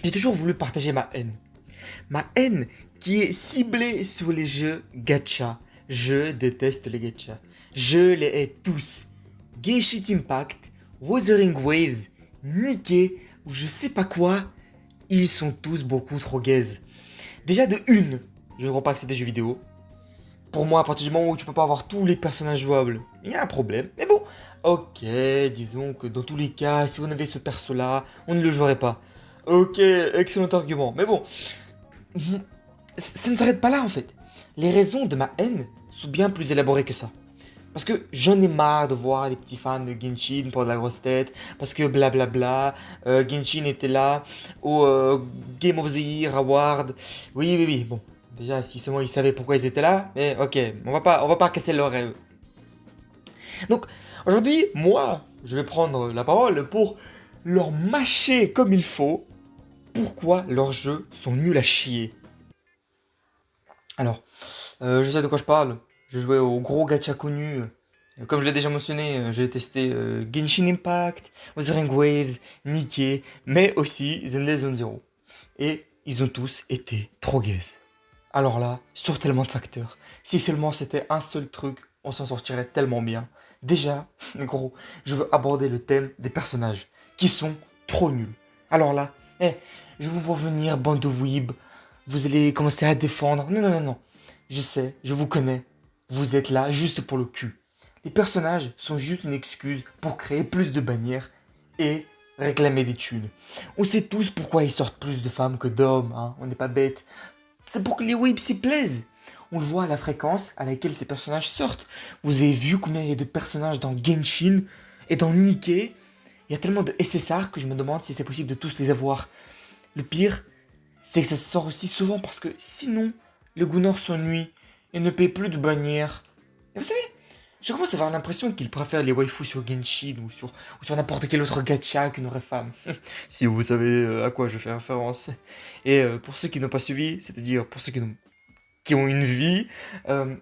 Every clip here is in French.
J'ai toujours voulu partager ma haine. Ma haine qui est ciblée sur les jeux gacha. Je déteste les gacha. Je les hais tous. Genshin Impact, Wuthering Waves, Nikke, ou je sais pas quoi, ils sont tous beaucoup trop gaze. Déjà de une, je ne crois pas que c'est des jeux vidéo. Pour moi, à partir du moment où tu peux pas avoir tous les personnages jouables, il y a un problème. Mais bon, ok, disons que dans tous les cas, si on avait ce perso-là, on ne le jouerait pas. Ok, excellent argument. Mais bon, ça ne s'arrête pas là en fait. Les raisons de ma haine sont bien plus élaborées que ça. Parce que j'en ai marre de voir les petits fans de Genshin pour de la grosse tête, parce que blablabla, Genshin était là au Game of the Year Award. Oui, oui, oui, bon. Déjà, si seulement ils savaient pourquoi ils étaient là, mais ok, on va pas casser leur rêve. Donc, aujourd'hui, moi, je vais prendre la parole pour leur mâcher comme il faut pourquoi leurs jeux sont nuls à chier. Alors, je sais de quoi je parle. Je jouais au gros gacha connu. Comme je l'ai déjà mentionné, j'ai testé Genshin Impact, Wuthering Waves, Nikke, mais aussi Zenless Zone Zero. Et ils ont tous été trop gaze. Alors là, sur tellement de facteurs. Si seulement c'était un seul truc, on s'en sortirait tellement bien. Déjà, gros, je veux aborder le thème des personnages, qui sont trop nuls. Alors là, je vous vois venir, bande de weeb, vous allez commencer à défendre. Non, non, non, non. Je sais, je vous connais. Vous êtes là juste pour le cul. Les personnages sont juste une excuse pour créer plus de bannières et réclamer des thunes. On sait tous pourquoi ils sortent plus de femmes que d'hommes, hein. On n'est pas bête. C'est pour que les weebs s'y plaisent. On le voit à la fréquence à laquelle ces personnages sortent. Vous avez vu combien il y a de personnages dans Genshin et dans Nikke. Il y a tellement de SSR que je me demande si c'est possible de tous les avoir. Le pire, c'est que ça sort aussi souvent parce que sinon, le Gunnar s'ennuie et ne paie plus de bannières. Et vous savez, je commence à avoir l'impression qu'il préfère les waifus sur Genshin ou sur n'importe quel autre gacha qu'une vraie femme. Si vous savez à quoi je fais référence. Et pour ceux qui n'ont pas suivi, c'est-à-dire pour ceux qui ont une vie, euh,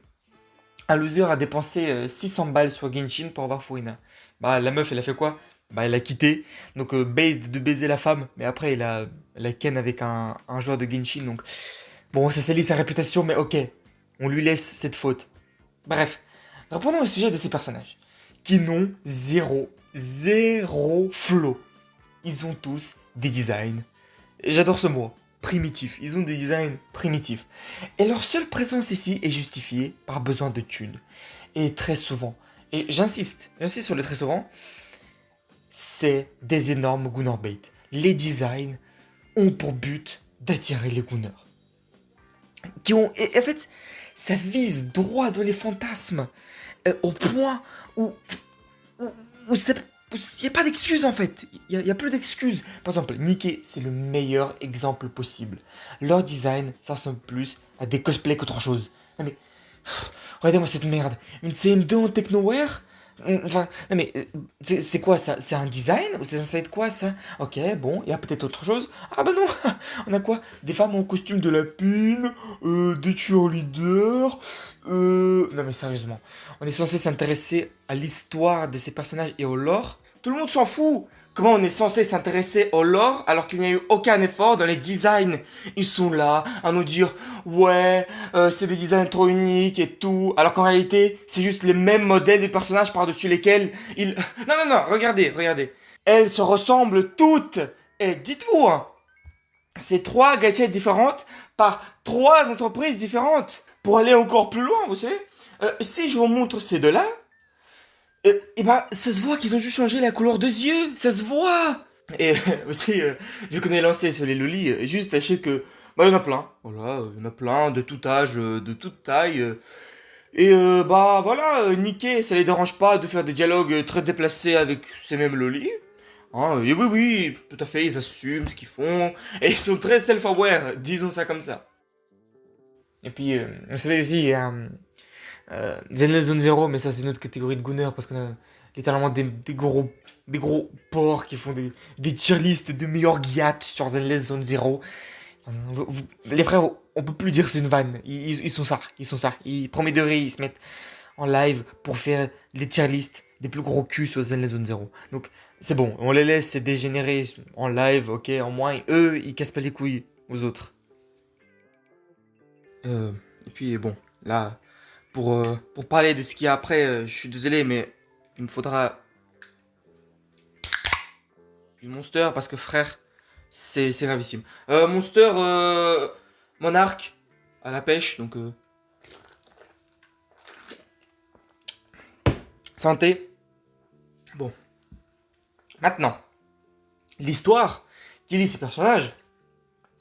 un loser a dépensé 600 balles sur Genshin pour avoir Furina. Bah, la meuf, elle a fait quoi? Bah, elle a quitté. Donc, base de baiser la femme. Mais après, elle a ken avec un joueur de Genshin. Donc, bon, ça salit sa réputation, mais ok. On lui laisse cette faute. Bref, reprenons le sujet de ces personnages. Qui n'ont zéro flow. Ils ont tous des designs. J'adore ce mot. Primitifs. Ils ont des designs primitifs. Et leur seule présence ici est justifiée par besoin de thunes. Et très souvent, et j'insiste sur le très souvent, c'est des énormes Gunner bait. Les designs ont pour but d'attirer les Gunners. Et en fait, ça vise droit dans les fantasmes. Au point où, où, où il n'y a pas d'excuses en fait. Il n'y a plus d'excuses. Par exemple, Nikke, c'est le meilleur exemple possible. Leur design, ça ressemble plus à des cosplays qu'autre chose. Non mais, regardez-moi cette merde. Une CM2 en technoware. Enfin, non mais, c'est quoi ça? C'est un design? Ou c'est censé être quoi ça? Ok, bon, il y a peut-être autre chose. Ah bah non. On a quoi? Des femmes en costume de lapine, des cheerleaders. Non mais sérieusement, on est censé s'intéresser à l'histoire de ces personnages et au lore. Tout le monde s'en fout. Comment on est censé s'intéresser au lore alors qu'il n'y a eu aucun effort dans les designs? Ils sont là à nous dire ouais, c'est des designs trop uniques et tout, alors qu'en réalité c'est juste les mêmes modèles de personnages par-dessus lesquels ils... Non non non, regardez. Elles se ressemblent toutes. Et dites-vous, hein, c'est trois gadgets différentes par trois entreprises différentes. Pour aller encore plus loin, vous savez, si je vous montre ces deux-là, et ben, ça se voit qu'ils ont juste changé la couleur des yeux, ça se voit. Et aussi, vu qu'on est lancé sur les lolis, juste sachez que, bah, il y en a plein. Voilà, il y en a plein de tout âge, de toute taille. Et bah voilà, Nikkei, ça les dérange pas de faire des dialogues très déplacés avec ces mêmes lolis. Hein, et oui, oui, tout à fait, ils assument ce qu'ils font. Et ils sont très self-aware, disons ça comme ça. Et puis, vous savez aussi, il y a Zenless Zone Zero, mais ça c'est une autre catégorie de gooners parce qu'on a littéralement des gros porcs qui font des tier lists de meilleurs guiates sur Zenless Zone Zero. Enfin, les frères, on peut plus dire c'est une vanne. Ils sont ça, ils sont ça. Ils, premier degré, ils se mettent en live pour faire les tier lists des plus gros culs sur Zen Zone Zero. Donc c'est bon, on les laisse se dégénérer en live, ok, en moins, eux, ils cassent pas les couilles aux autres. Et puis bon, là, pour parler de ce qu'il y a après, je suis désolé, mais il me faudra une Monster parce que frère, c'est gravissime. Monster, Monarque, à la pêche, donc santé. Bon, maintenant, l'histoire qui lie ces personnages,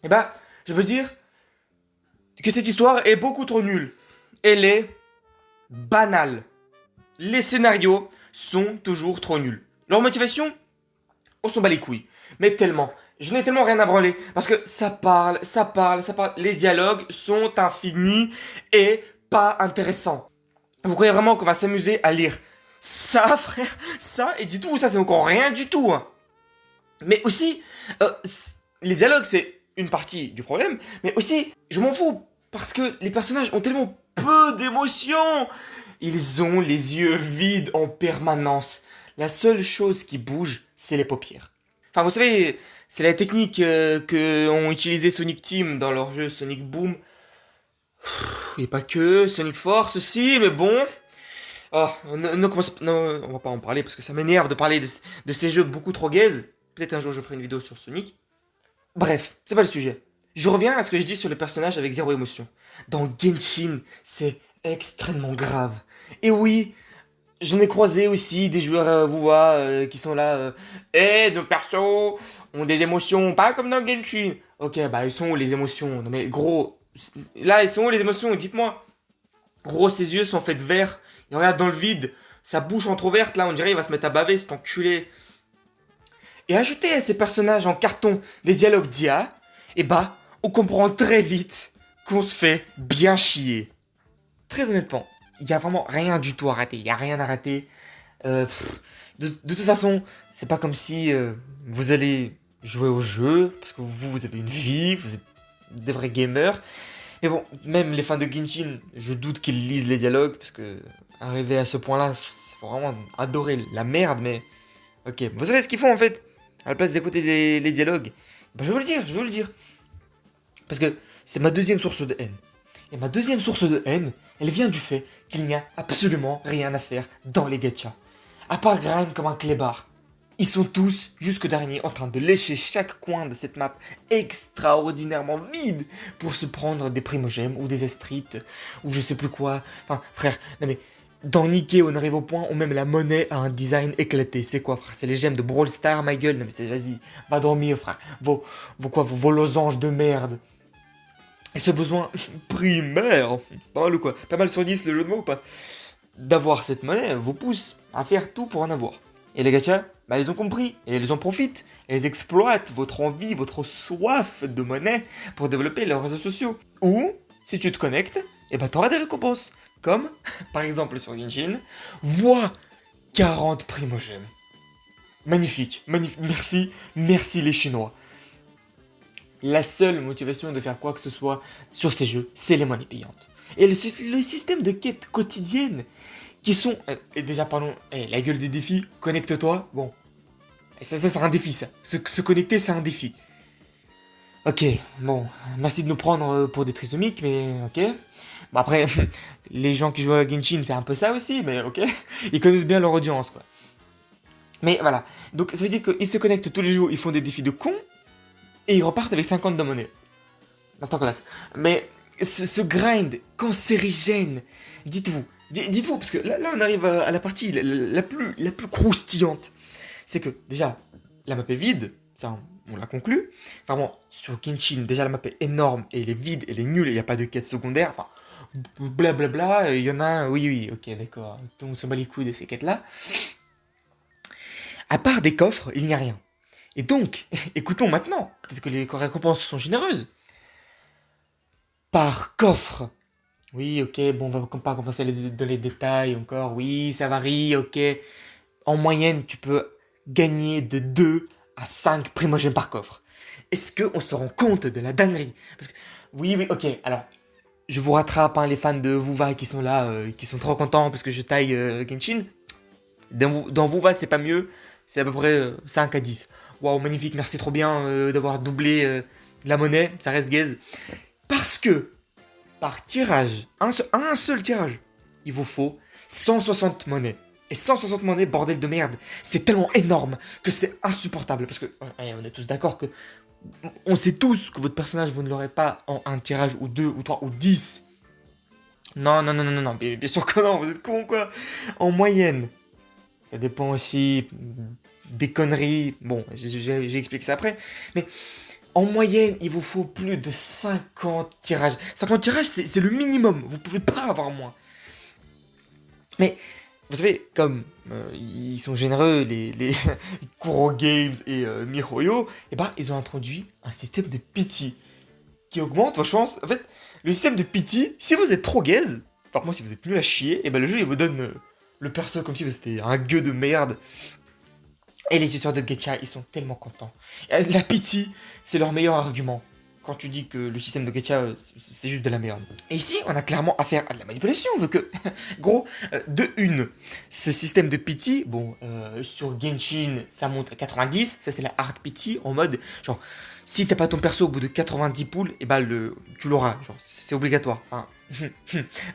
eh ben, je peux dire que cette histoire est beaucoup trop nulle. Elle est banale. Les scénarios sont toujours trop nuls. Leur motivation, on s'en bat les couilles. Mais tellement. Je n'ai tellement rien à branler. Parce que ça parle, ça parle, ça parle. Les dialogues sont infinis et pas intéressants. Vous croyez vraiment qu'on va s'amuser à lire ça, frère? Ça, et dites-vous, ça c'est encore rien du tout. Hein. Mais aussi, les dialogues c'est une partie du problème. Mais aussi, je m'en fous. Parce que les personnages ont tellement peu d'émotions. Ils ont les yeux vides en permanence. La seule chose qui bouge, c'est les paupières. Enfin, vous savez, c'est la technique que ont utilisé Sonic Team dans leur jeu Sonic Boom. Et pas que, Sonic Force aussi, mais bon. Oh, non, on va pas en parler parce que ça m'énerve de parler de ces jeux beaucoup trop gaze. Peut-être un jour je ferai une vidéo sur Sonic. Bref, c'est pas le sujet. Je reviens à ce que je dis sur les personnages avec zéro émotion. Dans Genshin, c'est extrêmement grave. Et oui, j'en ai croisé aussi des joueurs WoWA qui sont là. Nos persos ont des émotions, pas comme dans Genshin. Ok, bah ils sont où les émotions? Non mais gros, là ils sont où les émotions? Dites-moi. Gros, ses yeux sont faits de verre. Il regarde dans le vide. Sa bouche entrouverte, là, on dirait il va se mettre à baver, cet enculé. Et ajouter à ces personnages en carton des dialogues d'IA, et bah, on comprend très vite qu'on se fait bien chier. Très honnêtement, il y a vraiment rien du tout à rater. Il y a rien à rater. De toute façon, c'est pas comme si vous allez jouer au jeu, parce que vous avez une vie, vous êtes des vrais gamers. Mais bon, même les fans de Genshin, je doute qu'ils lisent les dialogues, parce que arriver à ce point-là, c'est vraiment adorer la merde, mais... Ok, vous savez ce qu'ils font en fait? À la place d'écouter les dialogues, ben, je vais vous le dire, je vais vous le dire. Parce que c'est ma deuxième source de haine. Et ma deuxième source de haine, elle vient du fait qu'il n'y a absolument rien à faire dans les gachas. À part grind comme un clébard. Ils sont tous, jusqu'au dernier, en train de lécher chaque coin de cette map extraordinairement vide pour se prendre des primogèmes ou des estrites ou je sais plus quoi. Enfin, frère, non mais dans Nikkei, on arrive au point où même la monnaie a un design éclaté. C'est quoi, frère? C'est les gemmes de Brawl Stars, ma gueule? Non mais c'est, vas-y, va dormir, frère. Vos losanges de merde. Et ce besoin primaire, pas mal ou quoi? Pas mal sur 10 le jeu de mots ou pas? D'avoir cette monnaie vous pousse à faire tout pour en avoir. Et les gachas, bah ils ont compris, et ils en profitent. Et ils exploitent votre envie, votre soif de monnaie pour développer leurs réseaux sociaux. Ou, si tu te connectes, et bah t'auras des récompenses. Comme, par exemple sur Genshin, voix 40 primogèmes. Magnifique, magnifique, merci les Chinois. La seule motivation de faire quoi que ce soit sur ces jeux, c'est les monnaies payantes. Et le système de quêtes quotidiennes qui sont... et déjà, pardon, la gueule des défis, connecte-toi. Bon, ça c'est un défi, ça. Se connecter, c'est un défi. Ok, bon, merci de nous prendre pour des trisomiques, mais ok. Bon, après, les gens qui jouent à Genshin, c'est un peu ça aussi, mais ok. Ils connaissent bien leur audience, quoi. Mais voilà, donc ça veut dire qu'ils se connectent tous les jours, ils font des défis de cons, et ils repartent avec 50 de monnaie. Masterclass. Mais ce grind cancérigène, dites-vous, parce que là on arrive à la partie la plus croustillante. C'est que déjà, la map est vide, ça on l'a conclu. Enfin bon, sur Genshin, déjà la map est énorme, et elle est vide, elle est nulle, il n'y a pas de quête secondaire, enfin blablabla, il y en a un, oui, ok d'accord, on se bat les couilles de ces quêtes-là. À part des coffres, il n'y a rien. Et donc, écoutons maintenant, peut-être que les récompenses sont généreuses. Par coffre. Oui, ok, bon, on va pas commencer à dans les détails encore. Oui, ça varie, ok. En moyenne, tu peux gagner de 2 à 5 primogèmes par coffre. Est-ce qu'on se rend compte de la dinguerie? Parce que, oui, ok, alors, je vous rattrape, hein, les fans de WoWA qui sont là, qui sont trop contents parce que je taille Genshin. Dans Vuva, c'est pas mieux. C'est à peu près 5 à 10. Waouh, magnifique, merci trop bien d'avoir doublé la monnaie. Ça reste gaze. Parce que, par tirage, un seul tirage, il vous faut 160 monnaies. Et 160 monnaies, bordel de merde, c'est tellement énorme que c'est insupportable. Parce que, on est tous d'accord que on sait tous que votre personnage, vous ne l'aurez pas en un tirage, ou deux, ou trois, ou 10. Non, non, non, non, non, non, bien sûr que non, vous êtes con quoi. En moyenne, ça dépend aussi des conneries. Bon, j'ai expliqué ça après. Mais en moyenne, il vous faut plus de 50 tirages. 50 tirages, c'est le minimum. Vous pouvez pas avoir moins. Mais vous savez, comme ils sont généreux, les Kuro Games et MiHoYo, et ben, ils ont introduit un système de pity qui augmente vos chances. En fait, le système de pity, si vous êtes trop gaze, par moi, si vous êtes nul à chier, et ben le jeu il vous donne le perso comme si c'était un gueux de merde. Et les users de Gacha, ils sont tellement contents. La pity, c'est leur meilleur argument. Quand tu dis que le système de Gacha, c'est juste de la merde. Et ici, on a clairement affaire à de la manipulation. On veut que, gros, de une, ce système de pity, bon, sur Genshin, ça monte à 90. Ça, c'est la hard pity en mode, genre, si t'as pas ton perso au bout de 90 poules, et bah, tu l'auras. Genre, c'est obligatoire. Enfin,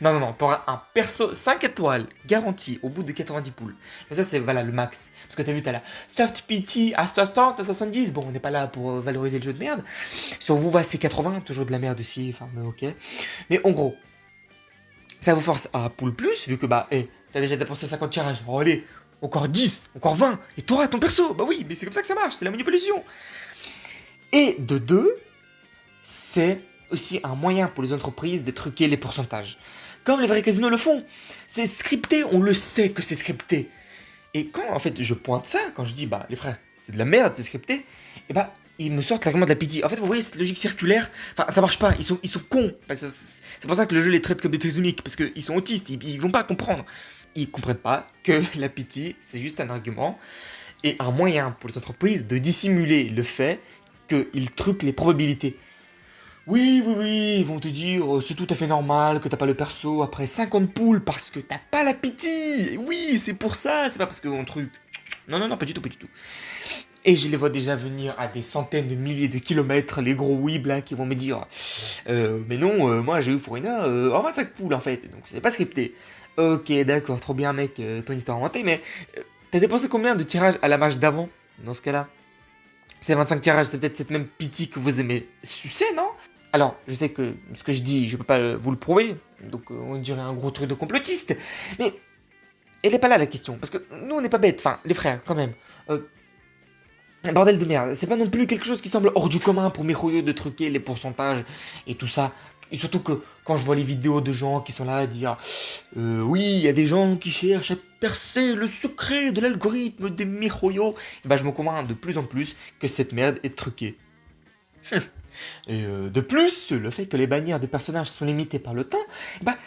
non, non, non, t'auras un perso 5 étoiles garanti au bout de 90 poules. Mais ça, c'est voilà, le max. Parce que t'as vu, t'as la soft pity à 60, à 70. Bon, on n'est pas là pour valoriser le jeu de merde. Sur vous, c'est 80, toujours de la merde aussi. Enfin, mais ok. Mais en gros, ça vous force à pool plus, vu que bah, t'as déjà dépensé 50 tirages. Oh, allez, encore 10, encore 20, et t'auras ton perso. Bah oui, mais c'est comme ça que ça marche, c'est la manipulation. Et de deux, c'est aussi un moyen pour les entreprises de truquer les pourcentages. Comme les vrais casinos le font. C'est scripté, on le sait que c'est scripté. Et quand en fait je pointe ça, quand je dis bah les frères, c'est de la merde, c'est scripté, et bah ils me sortent clairement de la pitié. En fait, vous voyez cette logique circulaire, enfin ça marche pas, ils sont cons. C'est pour ça que le jeu les traite comme des trisomiques, parce qu'ils sont autistes, ils vont pas comprendre. Ils comprennent pas que la pitié, c'est juste un argument et un moyen pour les entreprises de dissimuler le fait qu'ils truquent les probabilités. Oui, oui, oui, ils vont te dire c'est tout à fait normal que t'as pas le perso après 50 poules parce que t'as pas la pitié. Oui, c'est pour ça, c'est pas parce qu'on truc. Non, non, non, pas du tout, pas du tout. Et je les vois déjà venir à des centaines de milliers de kilomètres, les gros weebs là, qui vont me dire mais non, moi j'ai eu Furina en 25 poules en fait, donc c'est pas scripté. Ok, d'accord, trop bien mec, ton histoire inventée, mais t'as dépensé combien de tirages à la marche d'avant dans ce cas-là? Ces 25 tirages, c'est peut-être cette même pitié que vous aimez sucer, non? Alors, je sais que ce que je dis, je peux pas vous le prouver, donc on dirait un gros truc de complotiste, mais elle est pas là la question, parce que nous on n'est pas bêtes, enfin, les frères, quand même. Bordel de merde, c'est pas non plus quelque chose qui semble hors du commun pour MiHoYo de truquer les pourcentages et tout ça. Et surtout que quand je vois les vidéos de gens qui sont là à dire oui, il y a des gens qui cherchent à percer le secret de l'algorithme des MiHoYo, bah je me convainc de plus en plus que cette merde est truquée. Et de plus, le fait que les bannières de personnages sont limitées par le temps, bah,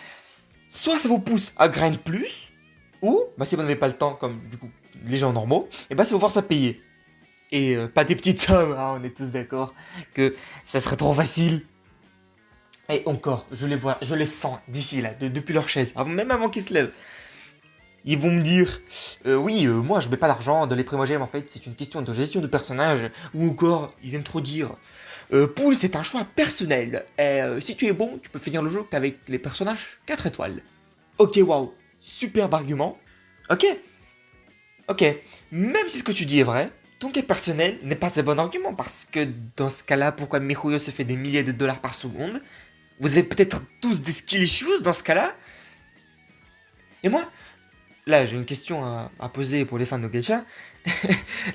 soit ça vous pousse à grind plus, ou, bah, si vous n'avez pas le temps, comme du coup les gens normaux, et bah, ça vous force à payer. Et pas des petites sommes, hein, on est tous d'accord que ça serait trop facile. Et encore, je les vois, je les sens d'ici là, depuis leur chaise, même avant qu'ils se lèvent. Ils vont me dire, oui, moi je mets pas d'argent dans les primogèmes en fait, c'est une question de gestion de personnage. Ou encore, ils aiment trop dire, Pool c'est un choix personnel. Et si tu es bon, tu peux finir le jeu qu'avec les personnages 4 étoiles. Ok, waouh, superbe argument. Ok, ok, même si ce que tu dis est vrai, ton cas personnel n'est pas un bon argument parce que dans ce cas-là, pourquoi MiHoYo se fait des milliers de dollars par seconde? Vous avez peut-être tous des skill issues dans ce cas-là? Et moi, là, j'ai une question à poser pour les fans de Gacha.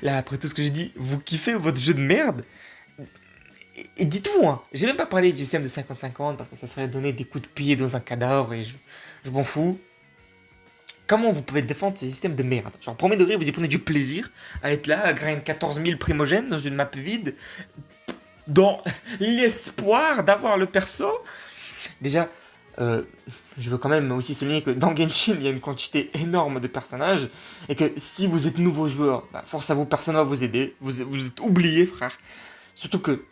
Là, après tout ce que j'ai dit, vous kiffez votre jeu de merde? Et dites-vous, hein, j'ai même pas parlé du système de 50-50 parce que ça serait donner des coups de pied dans un cadavre et je m'en fous. Comment vous pouvez défendre ce système de merde? Genre, premier degré, vous y prenez du plaisir à être là, à grind 14 000 primogènes dans une map vide, dans l'espoir d'avoir le perso. Déjà, je veux quand même aussi souligner que dans Genshin, il y a une quantité énorme de personnages, et que si vous êtes nouveau joueur, bah, force à vous, personne va vous aider, vous êtes oublié, frère. Surtout que,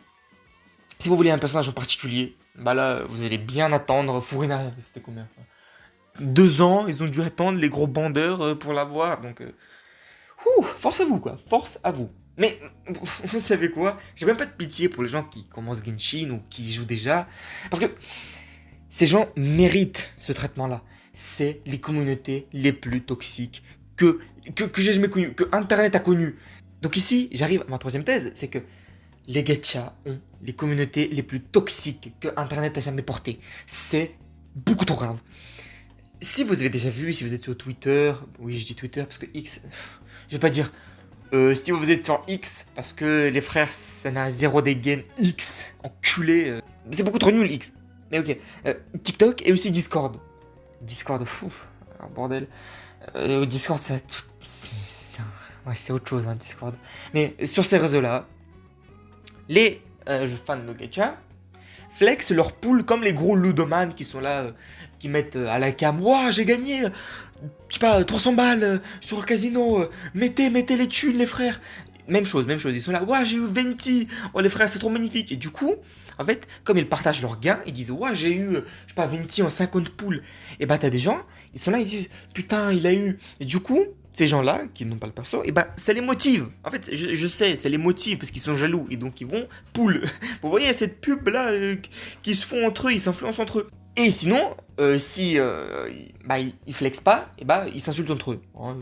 si vous voulez un personnage en particulier, bah là, vous allez bien attendre. Furina, c'était combien? 2 ans, ils ont dû attendre les gros bandeurs pour l'avoir. Donc, force à vous, quoi. Force à vous. Mais, vous savez quoi? J'ai même pas de pitié pour les gens qui commencent Genshin ou qui y jouent déjà. Parce que ces gens méritent ce traitement-là. C'est les communautés les plus toxiques que j'ai jamais connues, que Internet a connues. Donc ici, j'arrive à ma troisième thèse, c'est que les gachas ont les communautés les plus toxiques que Internet a jamais portées. C'est beaucoup trop grave. Si vous avez déjà vu, si vous êtes sur Twitter, oui je dis Twitter parce que X, je vais pas dire, si vous êtes sur X, parce que les frères, ça n'a zéro dégaine, X, enculé, c'est beaucoup trop nul X. Mais ok, TikTok et aussi Discord. Discord, bordel. Discord, c'est autre chose, hein, Discord. Mais sur ces réseaux-là, les fans de gacha flex leur pool comme les gros ludomanes qui sont là, qui mettent à la cam. Ouah, j'ai gagné, je sais pas, 300 balles sur le casino. Mettez les thunes, les frères. Même chose. Ils sont là. Ouah, j'ai eu 20. Oh, les frères, c'est trop magnifique. Et du coup, en fait, comme ils partagent leurs gains, ils disent ouah, j'ai eu, je sais pas, 20 en 50 poules. Et bah, t'as des gens, ils sont là, ils disent putain, il a eu. Et du coup, ces gens-là, qui n'ont pas le perso, et bah, ça les motive. En fait, je sais, ça les motive parce qu'ils sont jaloux. Et donc, ils vont poule. Vous voyez cette pub-là qui se font entre eux, ils s'influencent entre eux. Et sinon, si ils flexent pas, et bah, ils s'insultent entre eux. Hein.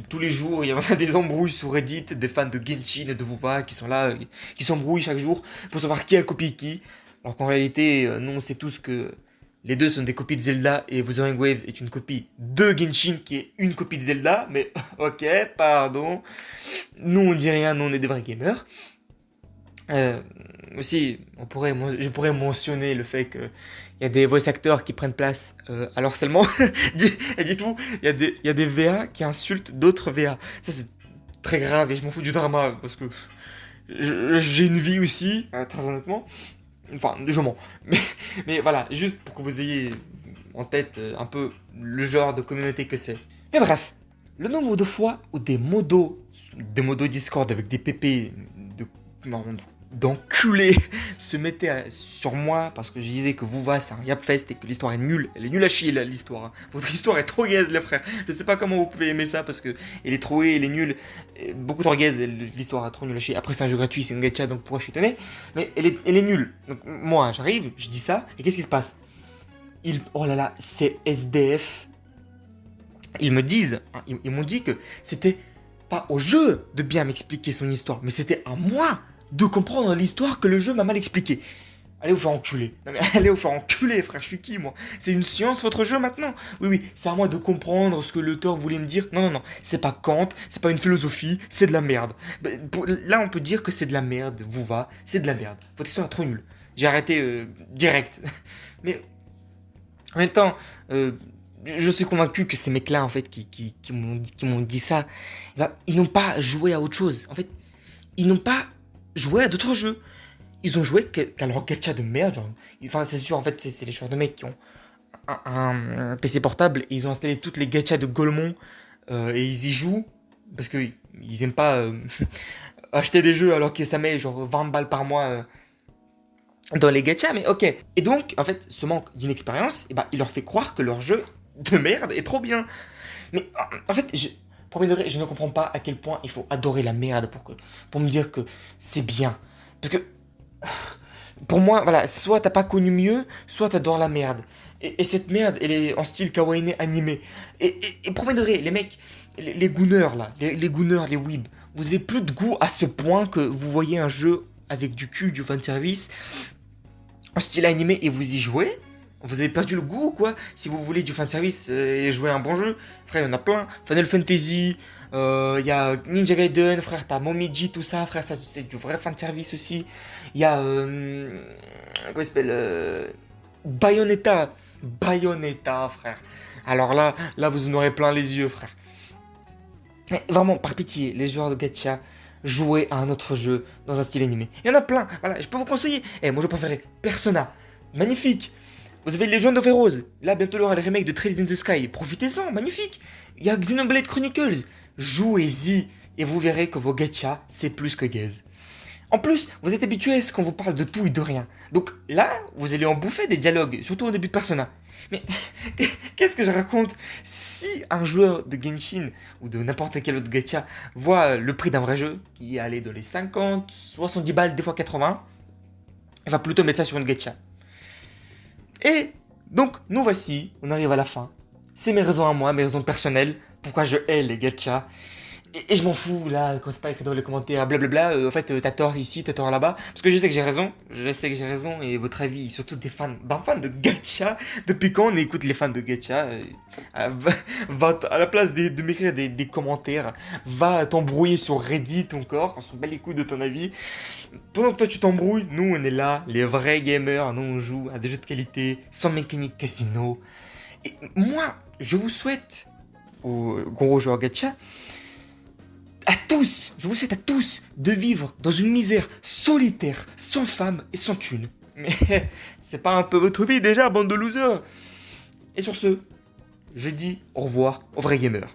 Tous les jours, il y a des embrouilles sur Reddit, des fans de Genshin et de WoW qui sont là, qui s'embrouillent chaque jour pour savoir qui a copié qui. Alors qu'en réalité, nous on sait tous que les deux sont des copies de Zelda et Wuthering Waves est une copie de Genshin qui est une copie de Zelda. Mais ok, pardon. Nous on dit rien, nous on est des vrais gamers. Aussi, je pourrais mentionner le fait qu'il y a des voice actors qui prennent place à l'harcèlement. Dites-vous, il y a des VA qui insultent d'autres VA. Ça, c'est très grave et je m'en fous du drama parce que j'ai une vie aussi, très honnêtement. Enfin, je mens. Mais voilà, juste pour que vous ayez en tête un peu le genre de communauté que c'est. Mais bref, le nombre de fois où des modos Discord avec des PP d'enculés se mettaient sur moi parce que je disais que Vuva c'est un yapfest et que l'histoire est nulle. Elle est nulle à chier l'histoire. Hein. Votre histoire est trop gaze les frères. Je sais pas comment vous pouvez aimer ça parce que elle est trop elle est nulle. Beaucoup trop gaze, l'histoire est trop nulle à chier. Après c'est un jeu gratuit, c'est une gacha donc pourquoi je suis étonné. Mais elle est nulle. Donc moi j'arrive, je dis ça et qu'est-ce qui se passe? Oh là là, c'est SDF. Ils me disent, hein, ils m'ont dit que c'était pas au jeu de bien m'expliquer son histoire, mais c'était à moi de comprendre l'histoire que le jeu m'a mal expliqué. Allez vous faire enculer. Non mais allez vous faire enculer, frère, je suis qui moi? C'est une science votre jeu maintenant? Oui, c'est à moi de comprendre ce que l'auteur voulait me dire. Non, c'est pas Kant, c'est pas une philosophie, c'est de la merde. Là on peut dire que c'est de la merde, vous va, c'est de la merde. Votre histoire est trop nulle. J'ai arrêté direct. Mais en même temps, je suis convaincu que ces mecs-là, en fait, qui m'ont dit ça, ils n'ont pas joué à autre chose. En fait, ils n'ont pas joué à d'autres jeux. Ils ont joué qu'à leur gacha de merde. Genre. Enfin, c'est sûr, en fait, c'est les joueurs de mecs qui ont un PC portable et ils ont installé toutes les gachas de Golemon et ils y jouent parce qu'ils aiment pas acheter des jeux alors que ça met genre 20 balles par mois dans les gachas, mais ok. Et donc, en fait, ce manque d'inexpérience, il leur fait croire que leur jeu de merde est trop bien. Mais en fait, premier degré, je ne comprends pas à quel point il faut adorer la merde pour me dire que c'est bien. Parce que, pour moi, voilà, soit t'as pas connu mieux, soit t'adores la merde. Et cette merde, elle est en style kawaii animé. Et premier degré, les mecs, les gooners là, les gooners, les weebs, vous avez plus de goût à ce point que vous voyez un jeu avec du cul, du fanservice, en style animé et vous y jouez. Vous avez perdu le goût ou quoi? Si vous voulez du fanservice et jouer à un bon jeu, frère, il y en a plein. Final Fantasy, il y a Ninja Gaiden, frère, t'as Momiji, tout ça, frère, ça c'est du vrai fanservice aussi. Il y a. Comment il s'appelle Bayonetta. Bayonetta, frère. Alors là, vous en aurez plein les yeux, frère. Mais vraiment, par pitié, les joueurs de gacha, jouez à un autre jeu dans un style animé. Il y en a plein, voilà, je peux vous conseiller. Moi je préférais Persona, magnifique. Vous avez Legend of Heroes, là bientôt il y aura le remake de Trails in the Sky, profitez-en, magnifique. Il y a Xenoblade Chronicles, jouez-y et vous verrez que vos gachas c'est plus que gaze. En plus, vous êtes habitué à ce qu'on vous parle de tout et de rien. Donc là, vous allez en bouffer des dialogues, surtout au début de Persona. Mais qu'est-ce que je raconte? Si un joueur de Genshin ou de n'importe quel autre gacha voit le prix d'un vrai jeu, qui est allé dans les 50, 70 balles, des fois 80, il va plutôt mettre ça sur une gacha. Et donc, nous voici, on arrive à la fin. C'est mes raisons à moi, mes raisons personnelles, pourquoi je hais les gachas. Et je m'en fous, là, quand c'est pas écrit dans les commentaires, blablabla, en fait, t'as tort ici, t'as tort là-bas. Parce que je sais que j'ai raison, et votre avis, surtout d'un fan de gacha, depuis quand on écoute les fans de gacha à la place de m'écrire des commentaires, va t'embrouiller sur Reddit encore, on s'en bat les couilles de ton avis. Pendant que toi tu t'embrouilles, nous on est là, les vrais gamers, nous on joue à des jeux de qualité, sans mécanique casino. Et moi, je vous souhaite, aux gros joueurs gacha, à tous, je vous souhaite à tous de vivre dans une misère solitaire, sans femme et sans thune. Mais c'est pas un peu votre vie déjà, bande de losers? Et sur ce, je dis au revoir aux vrais gamers.